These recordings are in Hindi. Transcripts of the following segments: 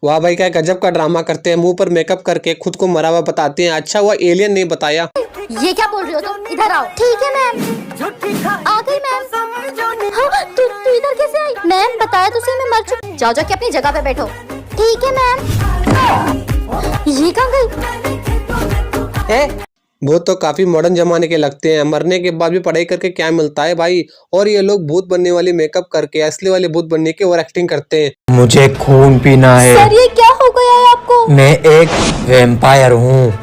वाह भाई, क्या गजब का ड्रामा करते हैं। मुंह पर मेकअप करके खुद को मरा हुआ बताते हैं। अच्छा हुआ एलियन नहीं बताया। ये क्या बोल रही हो तुम? इधर आओ। ठीक है मैम। आ गई मैम। हाँ, तू इधर कैसे आई? मैम बताया तो सही, मैं मर चुकी। जाओ जाके अपनी जगह पे बैठो। ठीक है मैम। ये कहाँ गई? वो तो काफी मॉडर्न जमाने के लगते हैं। मरने के बाद भी पढ़ाई करके क्या मिलता है भाई। और ये लोग भूत बनने वाली मेकअप करके असली वाले भूत बनने की ओवर एक्टिंग करते हैं। मुझे खून पीना है। सर ये क्या हो गया है आपको? मैं एक वैम्पायर हूँ।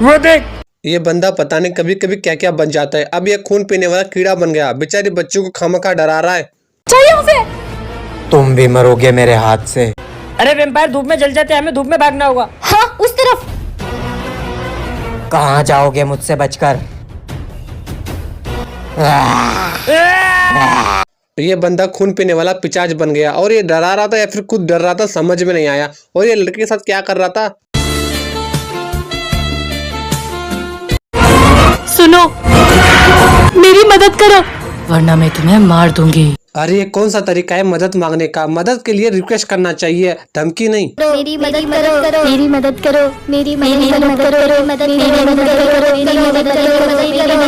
वो देख, ये बंदा पता नहीं कभी कभी क्या क्या बन जाता है। अब ये खून पीने वाला कीड़ा बन गया। बेचारे बच्चों को खामखा डरा रहा है। तुम भी मरोगे मेरे हाथ से। अरे वैम्पायर धूप में जल जाते हैं, हमें धूप में भागना होगा। हाँ उस तरफ। कहाँ जाओगे मुझसे बचकर? ये बंदा खून पीने वाला पिशाच बन गया। और ये डरा रहा था या फिर खुद डर रहा था समझ में नहीं आया। और ये लड़के के साथ क्या कर रहा था? सुनो, मेरी मदद करो वरना मैं तुम्हें मार दूंगी। अरे ये कौन सा तरीका है मदद मांगने का? मदद के लिए रिक्वेस्ट करना चाहिए, धमकी नहीं। मेरी मदद करो, मेरी मदद करो, मेरी मदद करो, मदद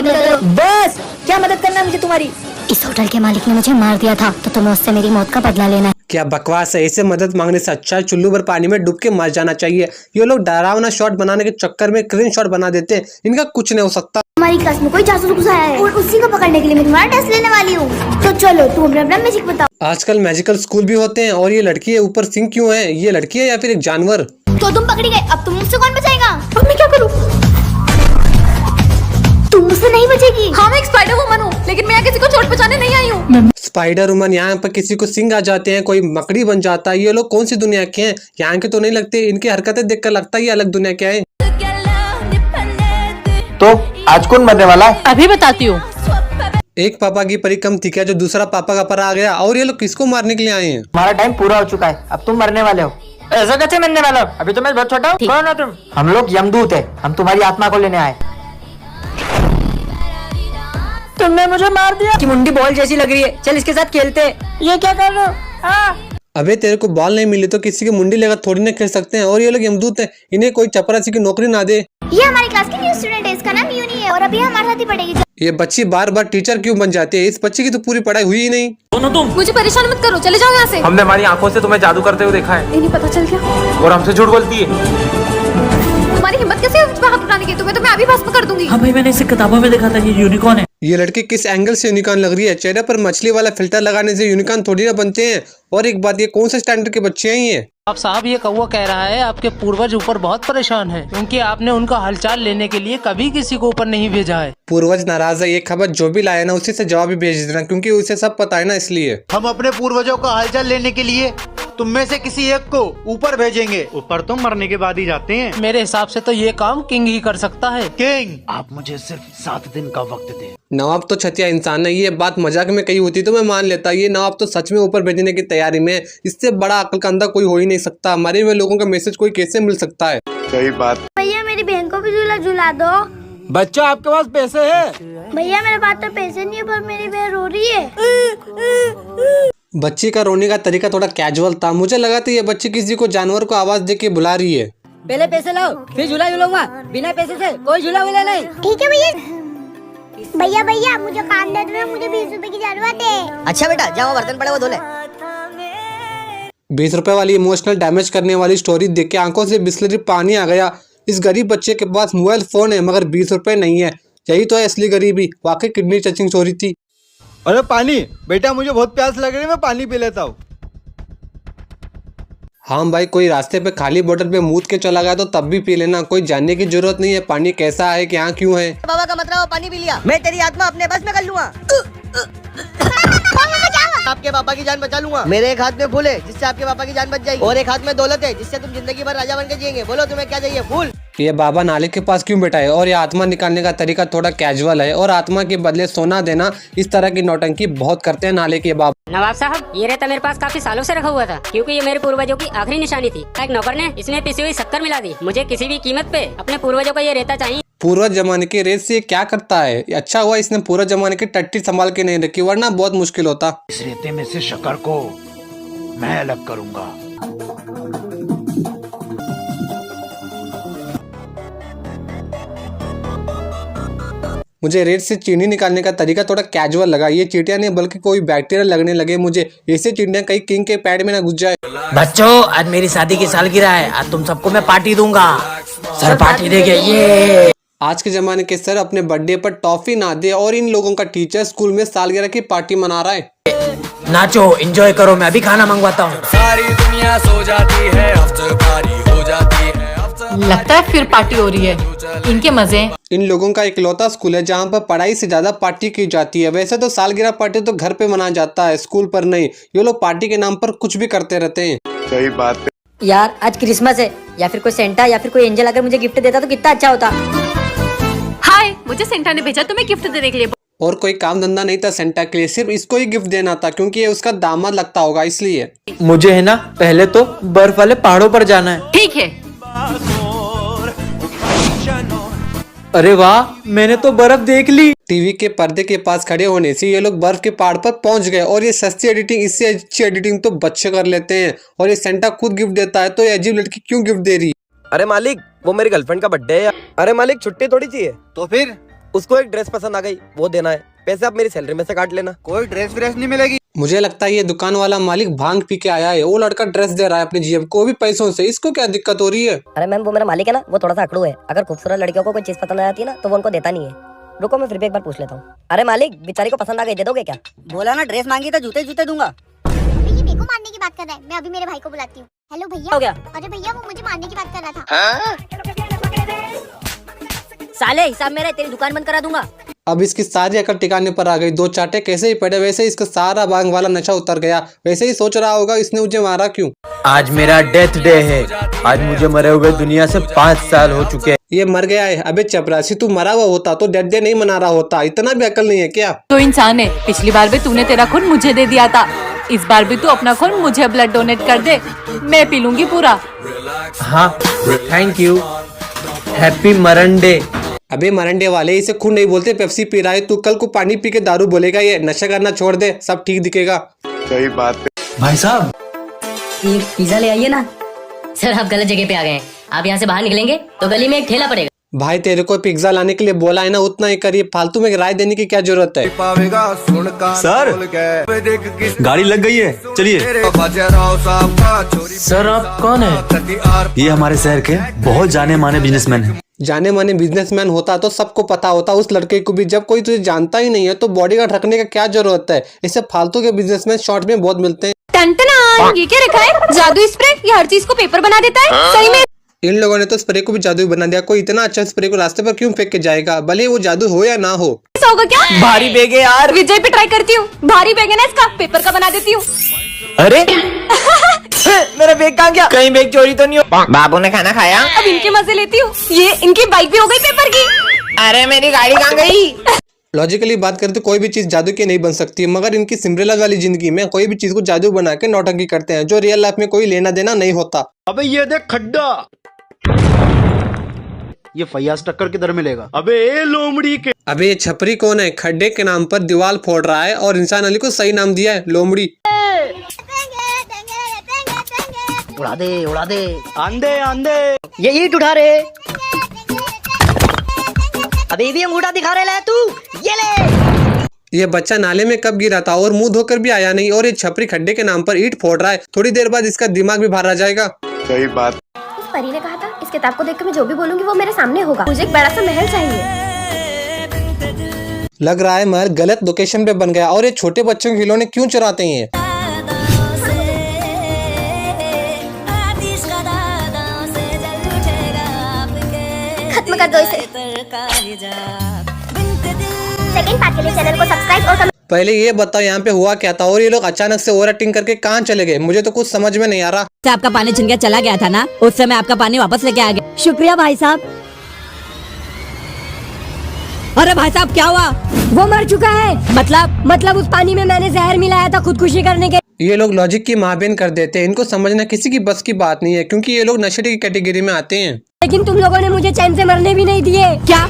करो। बस क्या मदद करना है मुझे तुम्हारी? इस होटल के मालिक ने मुझे मार दिया था तो तुम्हें उससे मेरी मौत का बदला लेना है। क्या बकवास है। ऐसे मदद मांगने से अच्छा है चुल्लू भर पानी में डूब के मर जाना चाहिए। ये लोग डरावना शॉट बनाने के चक्कर में क्लीन शॉट बना देते हैं। इनका कुछ नहीं हो सकता। हमारी क्लास में कोई जासूस घुसा है और उसी को पकड़ने के लिए मैं तुम्हारा टेस्ट लेने वाली हूँ। तो चलो तुम अपना मैजिक बताओ। आजकल मैजिकल स्कूल भी होते हैं। और ये लड़की है ऊपर सिंह क्यों है? ये लड़की है या फिर एक जानवर? तो तुम पकड़ी गए, अब तुम मुझसे कौन बचाएगा? अब मैं क्या करूँ? तुम मुझसे नहीं बचेगी। हाँ मैं एक स्पाइडर वुमन हूँ, लेकिन मैं यहाँ किसी को चोट पहुँचाने नहीं आई हूँ। स्पाइडर वुमन, यहाँ पर किसी को सिंह आ जाते हैं, कोई मकड़ी बन जाता है। ये लोग कौन सी दुनिया के हैं? यहाँ के तो नहीं लगते। इनकी हरकतें देखकर लगता है ये अलग दुनिया के हैं। तो आज कौन मरने वाला है? अभी बताती हूँ। एक पापा की परी कम थी क्या जो दूसरा पापा का परा आ गया? और ये लोग किसको मारने के लिए आए हैं? हमारा टाइम पूरा हो चुका है, अब तुम मरने वाले हो। ऐसा कैसे मरने वाला हो? अभी तो मैं बहुत छोटा हूँ। कौन हो तुम? हम लोग यमदूत है, हम तुम्हारी आत्मा को लेने आए। तुमने मुझे मार दिया। की मुंडी बॉल जैसी लग रही है, चल इसके साथ खेलते हैं। ये क्या कर रहे हो? अबे तेरे को बॉल नहीं मिली तो किसी की मुंडी लेकर थोड़ी ना खेल सकते हैं। और ये लोग यमदूत हैं, इन्हें कोई चपरासी की नौकरी ना दे। ये हमारी क्लास की न्यू स्टूडेंट है, इसका नाम यूनी है और अभी हमारे साथ ही पढ़ेगी। ये बच्ची बार बार टीचर क्यों बन जाती है? इस बच्ची की तो पूरी पढ़ाई हुई ही नहीं। मुझे परेशान मत करो, चले जाओ यहाँ से। हमने हमारी आंखों से तुम्हें जादू करते हुए देखा है। नहीं पता चल गया। और हमसे झूठ बोलती है। तुम्हारी हिम्मत कैसे है मुझ पे हाथ उठाने की? तुम्हें तो मैं अभी भस्म कर दूंगी। हाँ भाई, मैंने इसे किताबों में देखा था, ये यूनिकॉर्न है। ये लड़की किस एंगल से यूनिकॉर्न लग रही है? चेहरे पर मछली वाला फिल्टर लगाने से यूनिकॉर्न थोड़ी ना बनते हैं। और एक बात, ये कौन से स्टैंडर्ड के बच्चे हैं ये? आप साहब, ये कौवा कह रहा है आपके पूर्वज ऊपर बहुत परेशान है क्योंकि आपने उनका हालचाल लेने के लिए कभी किसी को ऊपर नहीं भेजा है। पूर्वज नाराज है। ये खबर जो भी लाया ना उसी से जवाब भी भेज देना, क्योंकि उसे सब पता है ना, इसलिए। हम अपने पूर्वजों का हालचाल लेने के लिए तुम में से किसी एक को ऊपर भेजेंगे। ऊपर तो मरने के बाद ही जाते हैं। मेरे हिसाब से तो ये काम किंग ही कर सकता है। किंग, आप मुझे सिर्फ 7 दिन का वक्त दें। नवाब तो छतिया इंसान है। ये बात मजाक में कही होती तो मैं मान लेता। ये नवाब तो सच में ऊपर भेजने की तैयारी में। इससे बड़ा अक्ल का अंधा कोई हो ही नहीं सकता। मरे हुए लोगों का मैसेज कोई कैसे मिल सकता है? सही बात। भैया मेरी बहन को भी झूला झूला दो। बच्चा, आपके पास पैसे है? भैया मेरे पास तो पैसे नहीं है, पर मेरी बहन रो रही है। बच्ची का रोने का तरीका थोड़ा कैजुअल था। मुझे लगा था ये बच्ची किसी को जानवर को आवाज दे के बुला रही है। पहले पैसे लाओ फिर झूला झूलूंगा, बिना पैसे से कोई झूला वूला नहीं। ठीक है भैया। भैया भैया मुझे काम दे दो, मुझे 20 रुपए की जरूरत है। अच्छा बेटा, जाओ बर्तन पड़े वो धो ले। 20 रुपए वाली इमोशनल डैमेज करने वाली स्टोरी देख के आंखों से बिस्लरी पानी आ गया। इस गरीब बच्चे के पास मोबाइल फोन है मगर 20 रुपए नहीं है। यही तो है असली गरीबी। वाकई किडनी टचिंग स्टोरी थी। अरे पानी बेटा, मुझे बहुत प्यास लग रही है, मैं पानी पी लेता हूँ। हाँ भाई, कोई रास्ते पे खाली बोतल पे मूत के चला गया तो तब भी पी लेना। कोई जानने की जरूरत नहीं है पानी कैसा है, कि यहाँ क्यों है। बाबा का मतलब पानी पी लिया, मैं तेरी आत्मा अपने बस में कर लूंगा। आपके पापा की जान बचा लूंगा। मेरे एक हाथ में फूल है जिससे आपके पापा की जान बच जाएगी, और एक हाथ में दौलत है जिससे तुम जिंदगी भर राजा बन के जिएंगे। बोलो तुम्हें क्या चाहिए? फूल। ये बाबा नाले के पास क्यों बैठा है? और ये आत्मा निकालने का तरीका थोड़ा कैजुअल है। और आत्मा के बदले सोना देना, इस तरह की नौटंकी बहुत करते हैं नाले के बाबा। नवाब साहब, ये रेता मेरे पास काफी सालों से रखा हुआ था क्योंकि ये मेरे पूर्वजों की आखिरी निशानी थी। एक नौकर ने इसमें पिसी हुई शक्कर मिला दी। मुझे किसी भी कीमत पे अपने पूर्वजों का ये रेता चाहिए। पूर्वज जमाने के रेत से क्या करता है? अच्छा हुआ इसने पूर्वज जमाने की टट्टी संभाल के नहीं रखी, वरना बहुत मुश्किल होता। इस रेते में से शक्कर को मैं अलग करूंगा। मुझे रेत से चीनी निकालने का तरीका थोड़ा कैजुअल लगा। ये चींटियां नहीं बल्कि कोई बैक्टीरिया लगने लगे मुझे। ऐसे चींटियां कहीं किंग के पैड में ना घुस जाए। बच्चों आज मेरी शादी की सालगिरह है, आज तुम सबको मैं पार्टी दूंगा। सर पार्टी देंगे ये। आज के जमाने के सर अपने बर्थडे पर टॉफी ना दे और इन लोगों का टीचर स्कूल में सालगिरह की पार्टी मना रहा है। नाचो एंजॉय करो, मैं अभी खाना मंगवाता हूँ। सारी दुनिया सो जाती है, अफ्तर पार्टी हो जाती है। लगता है फिर पार्टी हो रही है, इनके मजे। इन लोगों का इकलौता स्कूल है जहाँ पर पढ़ाई से ज्यादा पार्टी की जाती है। वैसे तो सालगिरह पार्टी तो घर पे मनाया जाता है, स्कूल पर नहीं। ये लोग पार्टी के नाम पर कुछ भी करते रहते हैं। सही बात है यार आज क्रिसमस है, या फिर कोई सेंटा या फिर कोई एंजल अगर मुझे गिफ्ट देता तो कितना अच्छा होता। हाय, मुझे सेंटा ने भेजा तुम्हें गिफ्ट देने के लिए। और कोई काम धंधा नहीं था सेंटा के लिए, सिर्फ इसको ही गिफ्ट देना था क्योंकि ये उसका दामाद लगता होगा इसलिए। मुझे है ना पहले तो बर्फ वाले पहाड़ों पर जाना है। ठीक है। अरे वाह, मैंने तो बर्फ देख ली। टीवी के पर्दे के पास खड़े होने से ये लोग बर्फ के पहाड़ पर पहुंच गए। और ये सस्ती एडिटिंग, इससे अच्छी एडिटिंग तो बच्चे कर लेते हैं। और ये सेंटा खुद गिफ्ट देता है तो ये अजीब लड़की क्यों गिफ्ट दे रही? अरे मालिक वो मेरी गर्लफ्रेंड का बर्थडे है। अरे मालिक छुट्टी थोड़ी चाहिए तो फिर उसको एक ड्रेस पसंद आ गई, वो देना है। पैसे आप मेरी सैलरी में से काट लेना। कोई ड्रेस व्रेस नहीं मिलेगी। मुझे लगता है ये दुकान वाला मालिक भांग पी के आया है। वो लड़का ड्रेस दे रहा है अपनी जेब को, भी पैसों से। इसको क्या दिक्कत हो रही है? अरे मैम वो मेरा मालिक है ना, वो थोड़ा सा अकड़ू है। अगर खूबसूरत लड़कियों को कोई चीज पसंद आ जाती है ना तो वो उनको देता नहीं है। रुको मैं फिर भी एक बार पूछ लेता हूँ। अरे मालिक बेचारी को पसंद आ गई, दे दोगे क्या? बोला ना ड्रेस मांगी तो जूते जूते दूंगा। ये मेरे को मारने की बात कर रहा है। मैं अभी मेरे भाई को बुलाती हूँ। हेलो भैया। हो गया? अरे भैया वो मुझे मारने की बात कर रहा था। साले हिसाब मेरा है, तेरी दुकान बंद करा दूंगा। अब इसकी सारी अकल टिकाने पर आ गई। दो चाटे कैसे ही पड़े वैसे ही इसका सारा भांग वाला नशा उतर गया। वैसे ही सोच रहा होगा इसने मुझे मारा क्यों। आज मेरा डेथ डे है। आज मुझे मरे हुए दुनिया से 5 साल हो चुके हैं। ये मर गया है। अबे चपरासी, तू मरा हुआ होता तो डेथ डे नहीं मना रहा होता। इतना भी अकल नहीं है क्या? तो इंसान है, पिछली बार भी तूने तेरा खून मुझे दे दिया था, इस बार भी तू अपना खून मुझे ब्लड डोनेट कर दे, मैं पी लूंगी पूरा। हाँ थैंक यू, हैप्पी मरण डे। अबे मरंडे वाले, इसे खून नहीं बोलते, पेप्सी पी रहा है तू। कल को पानी पी के दारू बोलेगा। ये नशा करना छोड़ दे, सब ठीक दिखेगा। सही बात है भाई साहब पिज्जा ले आइए ना। सर आप गलत जगह पे आ गए हैं, आप यहाँ से बाहर निकलेंगे तो गली में एक ठेला पड़ेगा। भाई तेरे को पिज्जा लाने के लिए बोला है ना, उतना ही करिए। फालतू में राय देने की क्या जरूरत है? सर गाड़ी लग गई है, चलिए। सर आप कौन है? ये हमारे शहर के बहुत जाने माने बिजनेसमैन हैं। जाने माने बिजनेसमैन होता तो सबको पता होता। उस लड़के को भी जब कोई तुझे जानता ही नहीं है तो बॉडीगार्ड रखने का क्या जरूरत है? इससे फालतू के बिजनेसमैन शॉर्ट में बहुत मिलते हैं। ये क्या रखा है? जादू स्प्रे, ये हर चीज को पेपर बना देता है। सही में इन लोगों ने तो स्प्रे को भी जादू बना दिया। कोई इतना अच्छा स्प्रे को रास्ते पर क्यों फेंक के जाएगा, भले वो जादू हो या ना हो। ऐसा होगा क्या? भारी बैग है यार। विजय पे ट्राई करती हूँ, भारी बैग है ना इसका, पेपर का बना देती हूँ। अरे मेरा बैग कहाँ गया? कहीं बैग चोरी तो नहीं हो? बाबू ने खाना खाया? अब इनके मजे लेती हूँ। ये इनकी बाइक भी हो गई पेपर की। अरे मेरी गाड़ी कहाँ गई? लॉजिकली बात करें तो कोई भी चीज जादू की नहीं बन सकती, मगर इनकी सिंड्रेला वाली जिंदगी में कोई भी चीज को जादू बना के नौटंकी करते हैं, जो रियल लाइफ में कोई लेना देना नहीं होता। अबे ये देख खड्डा, ये फैयाज टक्कर किधर मिलेगा? अबे ए लोमड़ी के। अबे ये छपरी कौन है? खड्डे के नाम पर दीवार फोड़ रहा है और इंसान अली को सही नाम दिया है लोमड़ी। उड़ा दे उड़ा दे। आंधे आंधे ये ईंट उठा रहे। अभी भी अंगूठा दिखा रहे तू, ये ले। ये बच्चा नाले में कब गिरा था और मुंह धोकर भी आया नहीं, और ये छपरी खड्डे के नाम पर ईंट फोड़ रहा है। थोड़ी देर बाद इसका दिमाग भी बाहर आ जाएगा। सही बात। इस परी ने कहा था इस किताब को देख के मैं जो भी बोलूंगी वो मेरे सामने होगा। मुझे एक बड़ा सा महल चाहिए। लग रहा है महल गलत लोकेशन पे बन गया। और ये छोटे बच्चों के खिलौने क्यों चुराते हैं? खत्म कर दो इसे। सेकंड पार्ट के लिए चैनल को सब्सक्राइब और पहले ये बताओ यहाँ पे हुआ क्या था और ये लोग अचानक से ओवर एक्टिंग करके कहाँ चले गए? मुझे तो कुछ समझ में नहीं आ रहा। आपका पानी छीन के चला गया था ना, उस समय आपका पानी वापस लेके आ गया। शुक्रिया भाई साहब। अरे भाई साहब क्या हुआ? वो मर चुका है। मतलब उस पानी में मैंने जहर मिलाया था खुदकुशी करने के। ये लोग लॉजिक की महाबेन कर देते हैं। इनको समझना किसी की बस की बात नहीं है, क्योंकि ये लोग नशे की कैटेगरी में आते हैं। लेकिन तुम लोगों ने मुझे चैन से मरने भी नहीं दिए। क्या?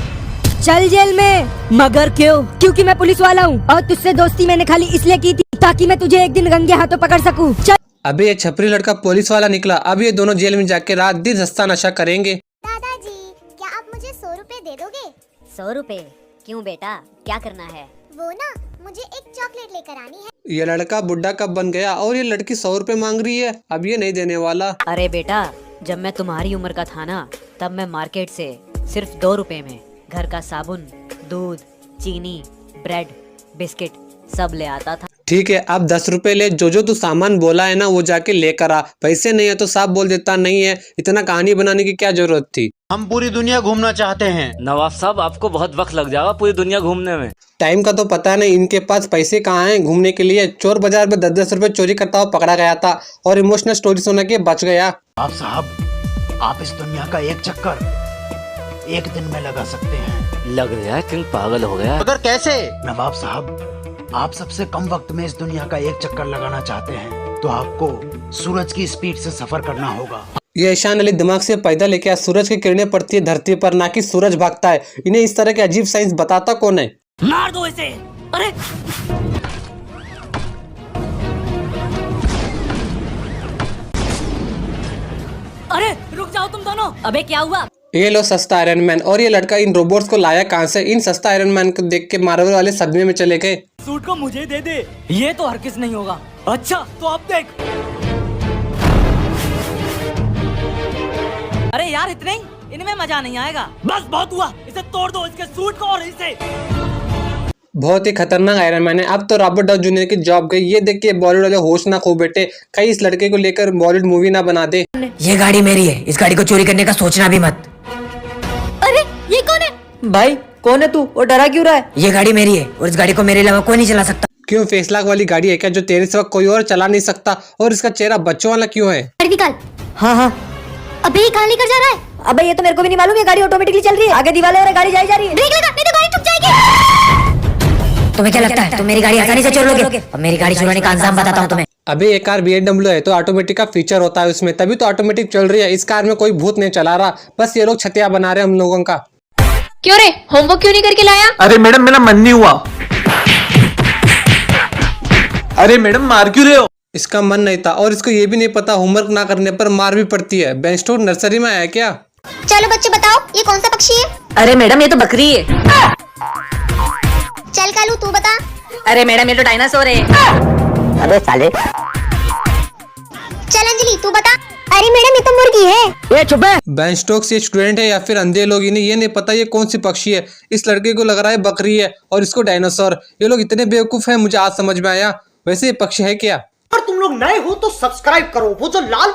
चल जेल में। मगर क्यों? क्योंकि मैं पुलिस वाला हूँ और तुझसे दोस्ती मैंने खाली इसलिए की थी ताकि मैं तुझे एक दिन रंगे हाथों पकड़ सकूं। चल। अबे ये छपरी लड़का पुलिस वाला निकला। अब ये दोनों जेल में जाके रात दिन सस्ता नशा करेंगे। दादाजी क्या आप मुझे 100 रुपए दे दोगे? 100 रुपए? क्यों बेटा, क्या करना है? वो ना, मुझे एक चॉकलेट लेकर आनी है। ये लड़का बुढ़ा कब बन गया और ये लड़की 100 रुपए मांग रही है, अब ये नहीं देने वाला। अरे बेटा, जब मैं तुम्हारी उम्र का था ना, तब मैं मार्केट से सिर्फ 2 रुपए में घर का साबुन, दूध, चीनी, ब्रेड, बिस्किट सब ले आता था। ठीक है, अब 10 रुपए ले, जो तू सामान बोला है ना वो जाके लेकर आ। पैसे नहीं है तो साफ बोल देता नहीं है, इतना कहानी बनाने की क्या जरूरत थी। हम पूरी दुनिया घूमना चाहते हैं। नवाब साहब, आपको बहुत वक्त लग जाएगा पूरी दुनिया घूमने में। टाइम का तो पता नहीं, इनके पास पैसे कहाँ हैं घूमने के लिए। चोर बाजार में 10-10 रुपए चोरी करता हुआ पकड़ा गया था और इमोशनल स्टोरी सुन के बच गया। आप साहब, आप इस दुनिया का एक चक्कर एक दिन में लगा सकते हैं। लग रहा है किंग पागल हो गया। मगर कैसे? नवाब साहब, आप सबसे कम वक्त में इस दुनिया का एक चक्कर लगाना चाहते हैं तो आपको सूरज की स्पीड से सफर करना होगा। ये ईशान अली दिमाग से पैदा लेके आज सूरज की किरणें पड़ती है धरती पर, ना कि सूरज भागता है। इन्हें इस तरह के अजीब साइंस बताता कौन है? मार दो इसे। अरे अरे रुक जाओ तुम दोनों। अबे क्या हुआ? ये लो सस्ता आयरन मैन। और ये लड़का इन रोबोट्स को लाया कहाँ से? इन सस्ता आयरन मैन को देख के मार्वल वाले सदमे में चले गए। सूट को मुझे दे दे। ये तो हरगिज नहीं होगा। अच्छा तो अब देख। अरे यार, इतने ही? इनमें मजा नहीं आएगा। बस बहुत हुआ, इसे तोड़ दो, इसके सूट को और इसे। बहुत ही खतरनाक आयरन मैन है। अब तो रॉबर्ट डाउनी जूनियर की जॉब गई। ये देख के बॉलीवुड वाले होश ना खो बेटे, कहीं इस लड़के को लेकर बॉलीवुड मूवी ना बना दे। ये गाड़ी मेरी है, इस गाड़ी को चोरी करने का सोचना भी मत। अरे ये कौन है? भाई कौन है तू और डरा क्यों रहा है? ये गाड़ी मेरी है और इस गाड़ी को मेरे अलावा कोई नहीं चला सकता। क्यों, फेसलाक वाली गाड़ी है क्या जो तेरे सिवा कोई और चला नहीं सकता? और इसका चेहरा बच्चों वाला क्यों है? निकाल। हाँ हाँ। अबे ये कहाँ लेकर जा रहा है? अबे ये तो मेरे को भी नहीं मालूम, ये गाड़ी ऑटोमेटिकली चल रही है। आगे दीवार है और गाड़ी जा रही है। ब्रेक लगा, नहीं तो गाड़ी ठुक जाएगी। तुम्हें क्या लगता है तुम मेरी गाड़ी आसानी से चोर लोगे? अब मेरी गाड़ी चुराने का अंजाम बताता हूँ तुम्हें। अबे ये कार BMW है तो ऑटोमेटिक का फीचर होता है उसमें, तभी तो ऑटोमेटिक चल रही है। इस कार में कोई भूत नहीं चला रहा, बस ये लोग छतिया बना रहे हैं हम लोगों का। क्यों रे, होमवर्क क्यों नहीं करके लाया? अरे मैडम, मेरा मन नहीं हुआ। अरे मैडम, मार क्यों रहे हो? इसका मन नहीं था और इसको ये भी नहीं पता होमवर्क ना करने पर मार भी पड़ती है। बेंचटोर नर्सरी में आया क्या? चलो बच्चे बताओ, ये कौन सा पक्षी है? अरे मैडम, ये तो बकरी है। चल कालू तू बता। अरे मैडम, ये तो डायनासोर है। अबे साले। चल अंजलि तू बता। अरे मैडम, ये तो मुर्गी है। ये चुप है। बेंचटोक्स ये स्टूडेंट है या फिर अंधे लोग, इन्हें ये नहीं पता ये कौन सी पक्षी है। इस लड़के को लग रहा है बकरी है और इसको डायनासोर। ये लोग इतने बेवकूफ हैं, मुझे आज समझ में आया। वैसे ये पक्षी है क्या? और तुम लोग नए हो तो सब्सक्राइब करो, वो जो लाल